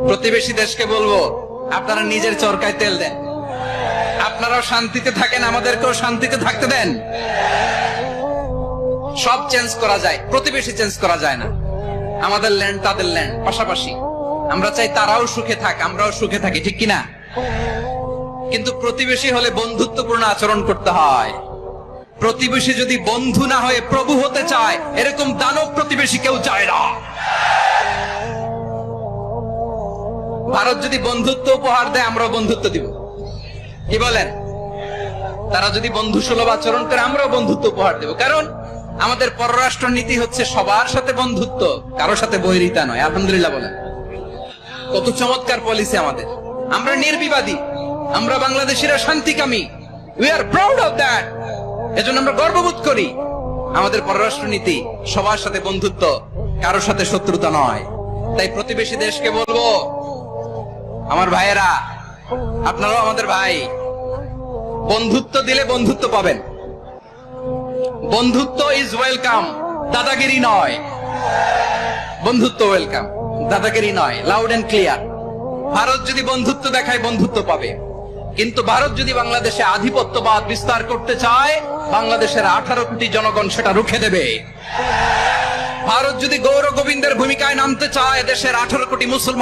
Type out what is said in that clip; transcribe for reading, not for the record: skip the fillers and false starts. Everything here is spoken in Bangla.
প্রতিবেশী দেশকে বলবো, আপনারা নিজের চরকায় তেল দেন, আপনারাও শান্তিতে থাকেন, আমাদেরকেও শান্তিতে থাকতে দেন। সব চেঞ্জ করা যায়, প্রতিবেশী চেঞ্জ করা যায় না। আমাদের ল্যান্ড তাদের ল্যান্ড, পাশাপাশি। আমরা চাই তারাও সুখে থাক, আমরাও সুখে থাকি, ঠিক কিনা? কিন্তু প্রতিবেশী হলে বন্ধুত্বপূর্ণ আচরণ করতে হয়। প্রতিবেশী যদি বন্ধু না হয়ে প্রভু হতে চায়, এরকম দানব প্রতিবেশী কেউ চায় না। ভারত যদি বন্ধুত্ব উপহার দেয়, আমরাও বন্ধুত্ব দিব, কি বলেন? তারা যদি বন্ধু সুলভ আচরণ করে, আমরাও বন্ধুত্ব উপহার দেব। কারণ আমাদের পররাষ্ট্র নীতি হচ্ছে সবার সাথে বন্ধুত্ব, কারো সাথে বৈরিতা নয়। আলহামদুলিল্লাহ বলেন, কত চমৎকার পলিসি আমাদের। আমরা নির্বিবাদী, আমরা বাংলাদেশিরা শান্তিকামী। We are proud of that. এজন্য আমরা গর্ববোধ করি। আমাদের পররাষ্ট্র নীতি সবার সাথে বন্ধুত্ব, কারো সাথে শত্রুতা নয়। তাই প্রতিবেশী দেশকে বলবো, আমার ভাইয়েরা, আপনারাও আমাদের ভাই। বন্ধুত্ব দিলে বন্ধুত্ব পাবেন। বন্ধুত্ব ইজ ওয়েলকাম, দাদাগিরি নয়। বন্ধুত্ব ওয়েলকাম, দাদাগিরি নয়। Loud and clear. ভারত যদি বন্ধুত্ব দেখায়, বন্ধুত্ব পাবে। কিন্তু ভারত যদি বাংলাদেশে আধিপত্যবাদ বিস্তার করতে চায়, বাংলাদেশের 18 কোটি জনগণ সেটা রুখে দেবে। ভারত যদি গৌর গোবিন্দের ভূমিকায় নামতে চায়, দেশের 18 কোটি মুসলমান